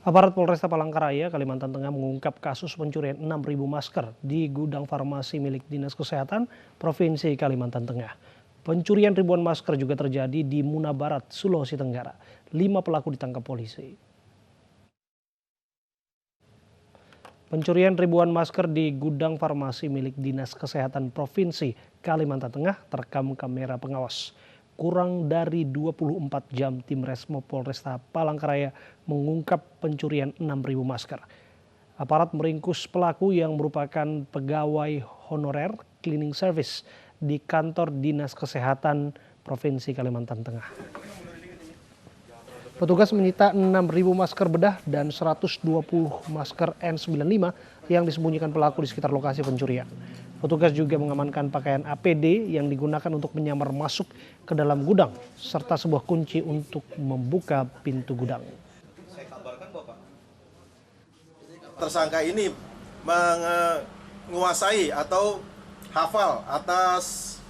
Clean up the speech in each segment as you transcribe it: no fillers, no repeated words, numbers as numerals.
Aparat Polresta Palangkaraya, Kalimantan Tengah mengungkap kasus pencurian 6.000 masker di gudang farmasi milik Dinas Kesehatan Provinsi Kalimantan Tengah. Pencurian ribuan masker juga terjadi di Muna Barat, Sulawesi Tenggara. 5 pelaku ditangkap polisi. Pencurian ribuan masker di gudang farmasi milik Dinas Kesehatan Provinsi Kalimantan Tengah terekam kamera pengawas. Kurang dari 24 jam tim Resmo Polresta Palangkaraya mengungkap pencurian 6.000 masker. Aparat meringkus pelaku yang merupakan pegawai honorer cleaning service di kantor Dinas Kesehatan Provinsi Kalimantan Tengah. Petugas menyita 6.000 masker bedah dan 120 masker N95 yang disembunyikan pelaku di sekitar lokasi pencurian. Petugas juga mengamankan pakaian APD yang digunakan untuk menyamar masuk ke dalam gudang, serta sebuah kunci untuk membuka pintu gudang. Saya kabarkan Bapak, tersangka ini menguasai atau hafal atas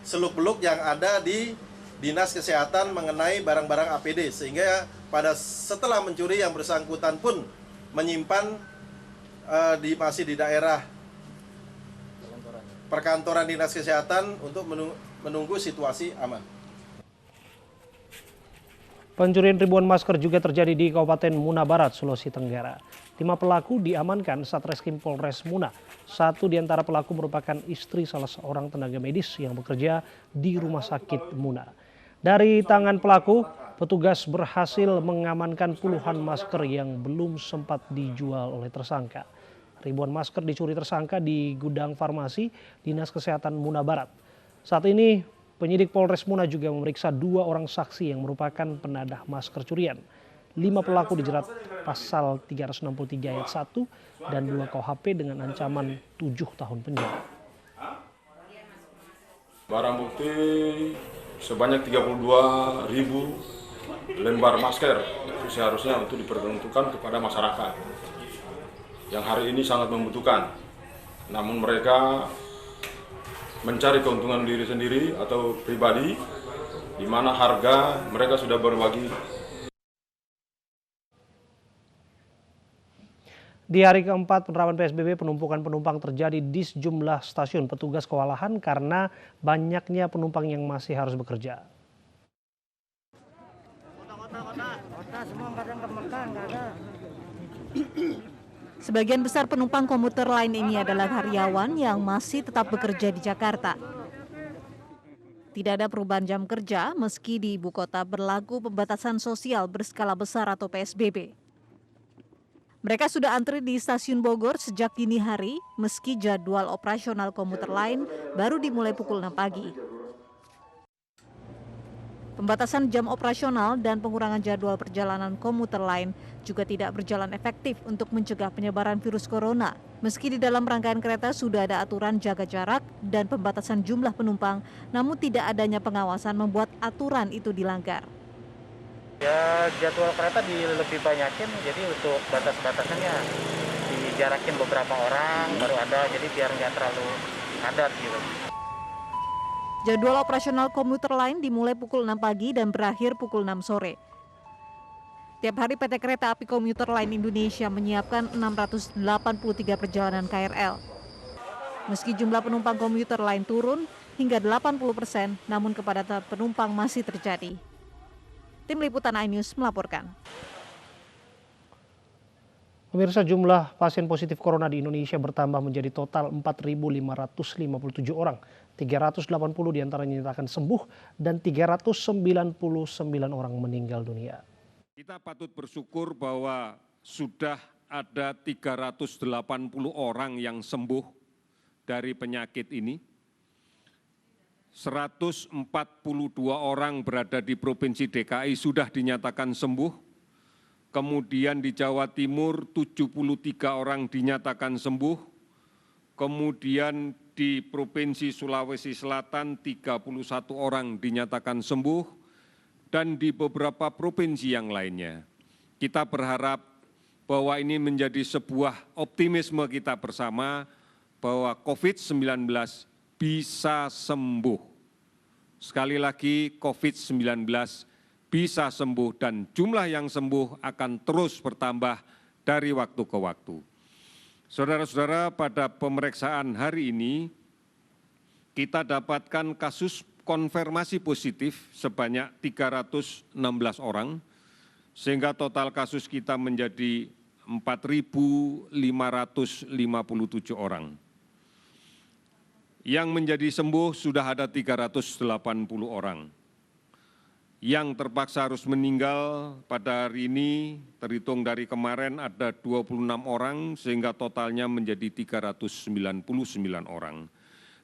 seluk-beluk yang ada di Dinas Kesehatan mengenai barang-barang APD, sehingga setelah mencuri yang bersangkutan pun menyimpan masih di daerah perkantoran Dinas Kesehatan untuk menunggu situasi aman. Pencurian ribuan masker juga terjadi di Kabupaten Muna Barat, Sulawesi Tenggara. 5 pelaku diamankan Satreskrim Polres Muna. 1 di antara pelaku merupakan istri salah seorang tenaga medis yang bekerja di Rumah Sakit Muna. Dari tangan pelaku, petugas berhasil mengamankan puluhan masker yang belum sempat dijual oleh tersangka. Ribuan masker dicuri tersangka di gudang farmasi Dinas Kesehatan Muna Barat. Saat ini penyidik Polres Muna juga memeriksa 2 orang saksi yang merupakan penadah masker curian. 5 pelaku dijerat pasal 363 ayat 1 dan 2 KUHP dengan ancaman 7 tahun penjara. Barang bukti sebanyak 32.000 lembar masker itu seharusnya untuk diperuntukkan kepada masyarakat yang hari ini sangat membutuhkan. Namun mereka mencari keuntungan diri sendiri atau pribadi, di mana harga mereka sudah berbagi. Di hari keempat penerapan PSBB, penumpukan penumpang terjadi di sejumlah stasiun. Petugas kewalahan karena banyaknya penumpang yang masih harus bekerja. Sebagian besar penumpang komuter lain ini adalah karyawan yang masih tetap bekerja di Jakarta. Tidak ada perubahan jam kerja meski di ibu kota berlaku pembatasan sosial berskala besar atau PSBB. Mereka sudah antri di stasiun Bogor sejak dini hari meski jadwal operasional komuter lain baru dimulai pukul 6 pagi. Pembatasan jam operasional dan pengurangan jadwal perjalanan komuter lain juga tidak berjalan efektif untuk mencegah penyebaran virus corona. Meski di dalam rangkaian kereta sudah ada aturan jaga jarak dan pembatasan jumlah penumpang, namun tidak adanya pengawasan membuat aturan itu dilanggar. Ya, jadwal kereta lebih banyakin, jadi untuk batas-batasannya dijarakin beberapa orang baru ada, jadi biar nggak terlalu padat gitu. Jadwal operasional komuter lain dimulai pukul 6 pagi dan berakhir pukul 6 sore. Tiap hari PT Kereta Api Komuter Lain Indonesia menyiapkan 683 perjalanan KRL. Meski jumlah penumpang komuter lain turun hingga 80%, namun kepadatan penumpang masih terjadi. Tim Liputan iNews melaporkan. Pemirsa, jumlah pasien positif corona di Indonesia bertambah menjadi total 4.557 orang. 380 diantaranya dinyatakan sembuh dan 399 orang meninggal dunia. Kita patut bersyukur bahwa sudah ada 380 orang yang sembuh dari penyakit ini. 142 orang berada di Provinsi DKI sudah dinyatakan sembuh. Kemudian di Jawa Timur 73 orang dinyatakan sembuh. Kemudian di Provinsi Sulawesi Selatan 31 orang dinyatakan sembuh. Dan di beberapa provinsi yang lainnya. Kita berharap bahwa ini menjadi sebuah optimisme kita bersama bahwa COVID-19 bisa sembuh. Sekali lagi, COVID-19 bisa sembuh dan jumlah yang sembuh akan terus bertambah dari waktu ke waktu. Saudara-saudara, pada pemeriksaan hari ini kita dapatkan kasus konfirmasi positif sebanyak 316 orang, sehingga total kasus kita menjadi 4.557 orang. Yang menjadi sembuh sudah ada 380 orang. Yang terpaksa harus meninggal pada hari ini, terhitung dari kemarin ada 26 orang, sehingga totalnya menjadi 399 orang.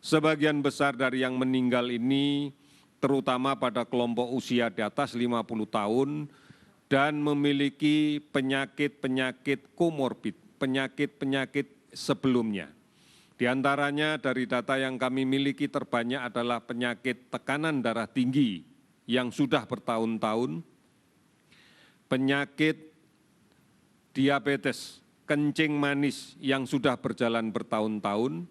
Sebagian besar dari yang meninggal ini terutama pada kelompok usia di atas 50 tahun dan memiliki penyakit-penyakit komorbid, penyakit-penyakit sebelumnya. Di antaranya dari data yang kami miliki terbanyak adalah penyakit tekanan darah tinggi yang sudah bertahun-tahun, penyakit diabetes, kencing manis yang sudah berjalan bertahun-tahun,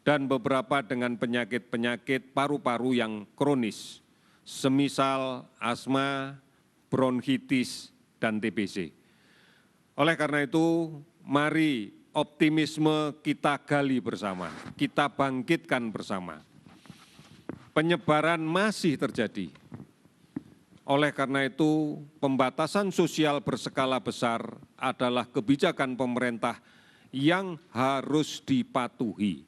dan beberapa dengan penyakit-penyakit paru-paru yang kronis, semisal asma, bronkitis, dan TBC. Oleh karena itu, mari optimisme kita gali bersama, kita bangkitkan bersama. Penyebaran masih terjadi. Oleh karena itu, pembatasan sosial berskala besar adalah kebijakan pemerintah yang harus dipatuhi.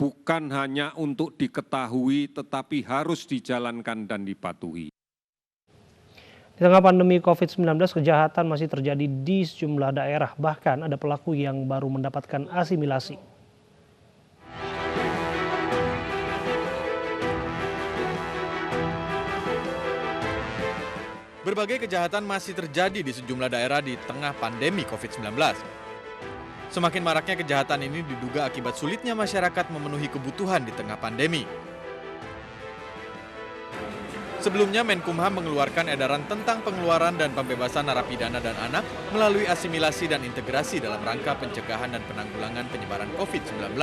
Bukan hanya untuk diketahui, tetapi harus dijalankan dan dipatuhi. Di tengah pandemi COVID-19, kejahatan masih terjadi di sejumlah daerah. Bahkan ada pelaku yang baru mendapatkan asimilasi. Berbagai kejahatan masih terjadi di sejumlah daerah di tengah pandemi COVID-19. Semakin maraknya kejahatan ini diduga akibat sulitnya masyarakat memenuhi kebutuhan di tengah pandemi. Sebelumnya Menkumham mengeluarkan edaran tentang pengeluaran dan pembebasan narapidana dan anak melalui asimilasi dan integrasi dalam rangka pencegahan dan penanggulangan penyebaran COVID-19.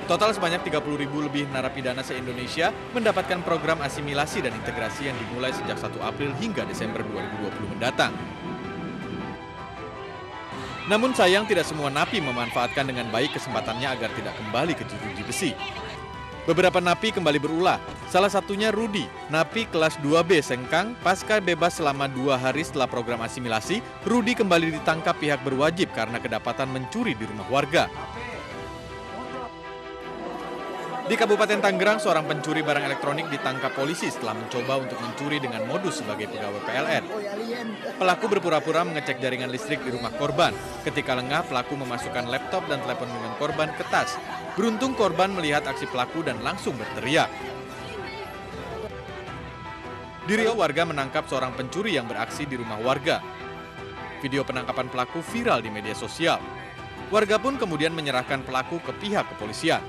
Total sebanyak 30.000 lebih narapidana se-Indonesia mendapatkan program asimilasi dan integrasi yang dimulai sejak 1 April hingga Desember 2020 mendatang. Namun sayang tidak semua napi memanfaatkan dengan baik kesempatannya agar tidak kembali ke jeruji besi. Beberapa napi kembali berulah, salah satunya Rudi, napi kelas 2B Sengkang. Pasca bebas selama 2 hari setelah program asimilasi, Rudi kembali ditangkap pihak berwajib karena kedapatan mencuri di rumah warga. Di Kabupaten Tangerang, seorang pencuri barang elektronik ditangkap polisi setelah mencoba untuk mencuri dengan modus sebagai pegawai PLN. Pelaku berpura-pura mengecek jaringan listrik di rumah korban. Ketika lengah, pelaku memasukkan laptop dan telepon genggam korban ke tas. Beruntung korban melihat aksi pelaku dan langsung berteriak. Di Riau, warga menangkap seorang pencuri yang beraksi di rumah warga. Video penangkapan pelaku viral di media sosial. Warga pun kemudian menyerahkan pelaku ke pihak kepolisian.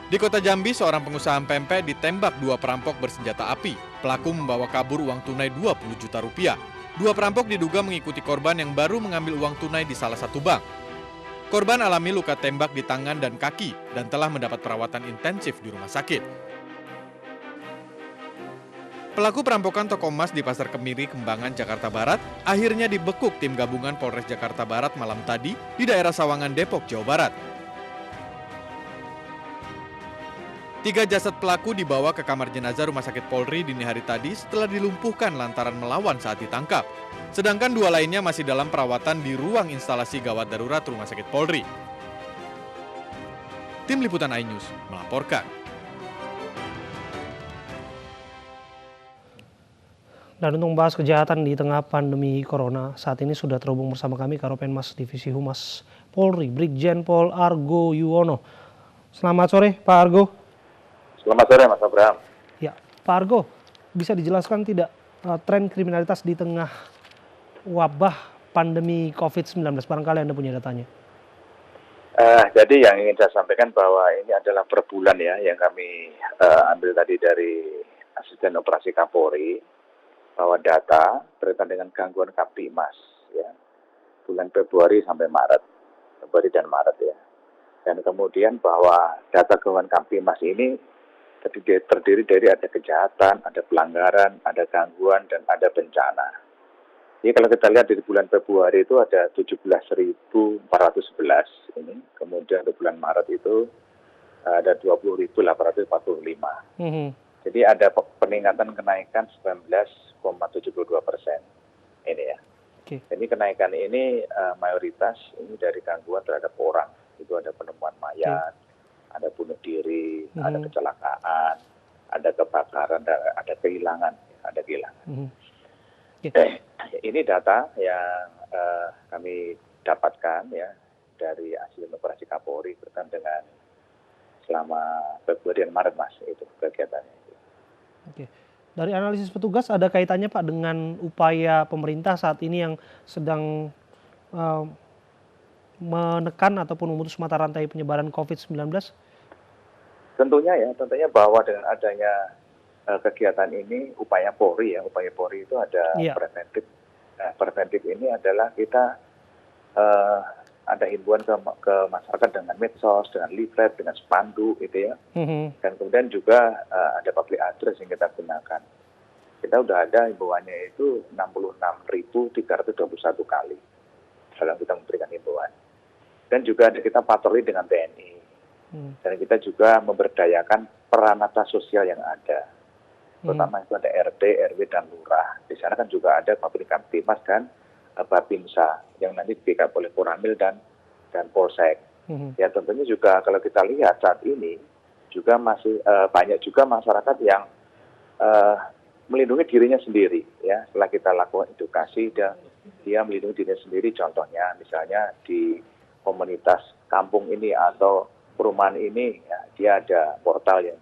Di Kota Jambi, seorang pengusaha pempek ditembak 2 perampok bersenjata api. Pelaku membawa kabur uang tunai 20 juta rupiah. 2 perampok diduga mengikuti korban yang baru mengambil uang tunai di salah satu bank. Korban alami luka tembak di tangan dan kaki dan telah mendapat perawatan intensif di rumah sakit. Pelaku perampokan toko emas di Pasar Kemiri, Kembangan, Jakarta Barat akhirnya dibekuk tim gabungan Polres Jakarta Barat malam tadi di daerah Sawangan, Depok, Jawa Barat. 3 jasad pelaku dibawa ke kamar jenazah Rumah Sakit Polri dini hari tadi setelah dilumpuhkan lantaran melawan saat ditangkap. Sedangkan 2 lainnya masih dalam perawatan di ruang instalasi gawat darurat Rumah Sakit Polri. Tim Liputan iNews melaporkan. Dan untuk membahas kejahatan di tengah pandemi Corona, saat ini sudah terhubung bersama kami Karopenmas Divisi Humas Polri, Brigjen Pol Argo Yuwono. Selamat sore, Pak Argo. Selamat sore, Mas Abraham. Ya, Pak Argo, bisa dijelaskan tidak tren kriminalitas di tengah wabah pandemi COVID-19? Barangkali Anda punya datanya. Jadi yang ingin saya sampaikan bahwa ini adalah per bulan ya, yang kami ambil tadi dari Asisten Operasi Kapolri, bahwa data berkaitan dengan gangguan Kamtibmas, ya, bulan Februari sampai Maret, Februari dan Maret ya. Dan kemudian bahwa data gangguan Kamtibmas ini terdiri dari ada kejahatan, ada pelanggaran, ada gangguan, dan ada bencana. Jadi kalau kita lihat di bulan Februari itu ada 17.411 ini, kemudian di bulan Maret itu ada 20.845. Jadi ada peningkatan kenaikan 19,72% ini ya. Jadi kenaikan ini mayoritas ini dari gangguan terhadap orang. Itu ada penemuan mayat, ada bunuh diri, ada kecelakaan, ada kebakaran, ada kehilangan. Ini data yang kami dapatkan ya dari hasil operasi Kapolri berkaitan dengan selama Februari dan Maret, Mas, itu kegiatannya. Oke. Dari analisis petugas ada kaitannya Pak dengan upaya pemerintah saat ini yang sedang menekan ataupun memutus mata rantai penyebaran COVID-19? Tentunya bahwa dengan adanya kegiatan ini upaya Polri itu ada preventif. Preventif ini adalah kita ada himbauan ke masyarakat dengan medsos, dengan leaflet, dengan spanduk gitu ya. Dan kemudian juga ada public address yang kita gunakan. Kita sudah ada himbauannya itu 66.321 kali dalam kita memberikan himbauan. Dan juga ada kita patroli dengan TNI. Dan kita juga memberdayakan peranata sosial yang ada. Terutama itu ada RT, RW, dan lurah. Di sana kan juga ada Pabrik Kamtimas dan Babinsa yang nanti di-backup oleh Koramil dan Polsek. Ya tentunya juga kalau kita lihat saat ini juga masih banyak juga masyarakat yang melindungi dirinya sendiri ya. Setelah kita lakukan edukasi dia melindungi dirinya sendiri, contohnya misalnya di komunitas kampung ini atau perumahan ini ya, dia ada portal yang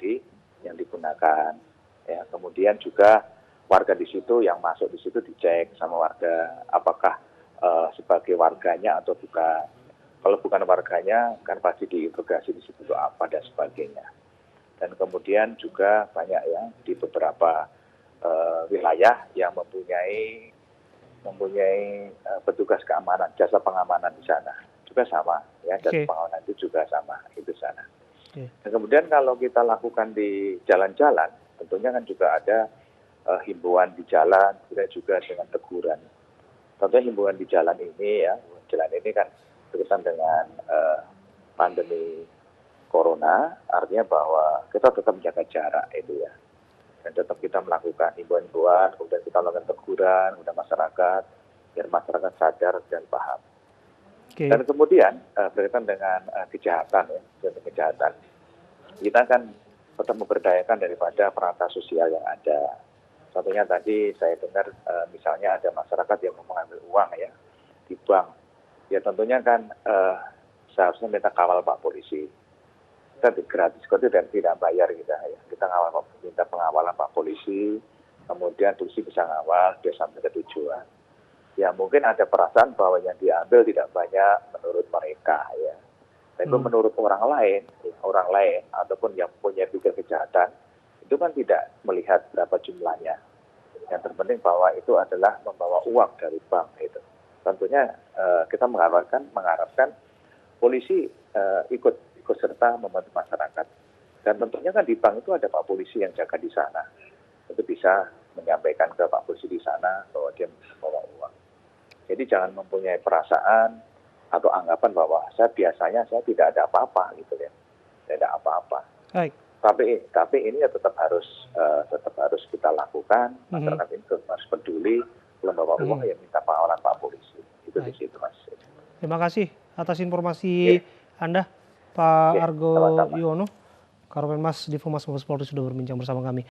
digunakan ya. Kemudian juga warga di situ yang masuk di situ dicek sama warga apakah sebagai warganya atau bukan. Kalau bukan warganya kan pasti diinterogasi di situ apa dan sebagainya. Dan kemudian juga banyak ya di beberapa wilayah yang mempunyai petugas keamanan, jasa pengamanan di sana juga sama ya, jasa pengamanan itu juga sama itu sana. Dan kemudian kalau kita lakukan di jalan-jalan, tentunya kan juga ada himbauan di jalan, juga dengan teguran. Tentunya himbauan di jalan ini ya, jalan ini kan berkaitan dengan pandemi corona, artinya bahwa kita tetap menjaga jarak itu ya. Dan tetap kita melakukan himbauan-himbauan, kemudian kita melakukan teguran kepada masyarakat, biar masyarakat sadar dan paham. Dan kemudian berkaitan dengan kejahatan ya, kejahatan. Kita kan tetap memberdayakan daripada peranata sosial yang ada. Contohnya tadi saya dengar misalnya ada masyarakat yang mau mengambil uang ya di bank. Ya tentunya kan seharusnya minta kawal Pak Polisi. Kita gratis kok dan tidak bayar kita ya. Kita minta pengawalan Pak Polisi, kemudian polisi bisa ngawal dia sampai ke tujuan. Ya mungkin ada perasaan bahwa yang diambil tidak banyak menurut mereka ya. Tapi menurut orang lain ataupun yang punya pikir kejahatan, itu kan tidak melihat berapa jumlahnya. Yang terpenting bahwa itu adalah membawa uang dari bank itu. Tentunya kita mengharapkan polisi ikut serta membantu masyarakat. Dan tentunya kan di bank itu ada Pak Polisi yang jaga di sana. Itu bisa menyampaikan ke Pak Polisi di sana bahwa dia membawa uang. Jadi jangan mempunyai perasaan atau anggapan bahwa saya tidak ada apa-apa gitu ya. Tidak ada apa-apa. Baik. Tapi ini ya tetap harus kita lakukan. Masyarakat ini harus peduli, membawa uang ya minta pengawalan Pak Polisi. Itu di situ Mas. Terima kasih atas informasi Anda, Pak Argo Yuwono, Karopenmas Divhumas Mabes Polri sudah berbincang bersama kami.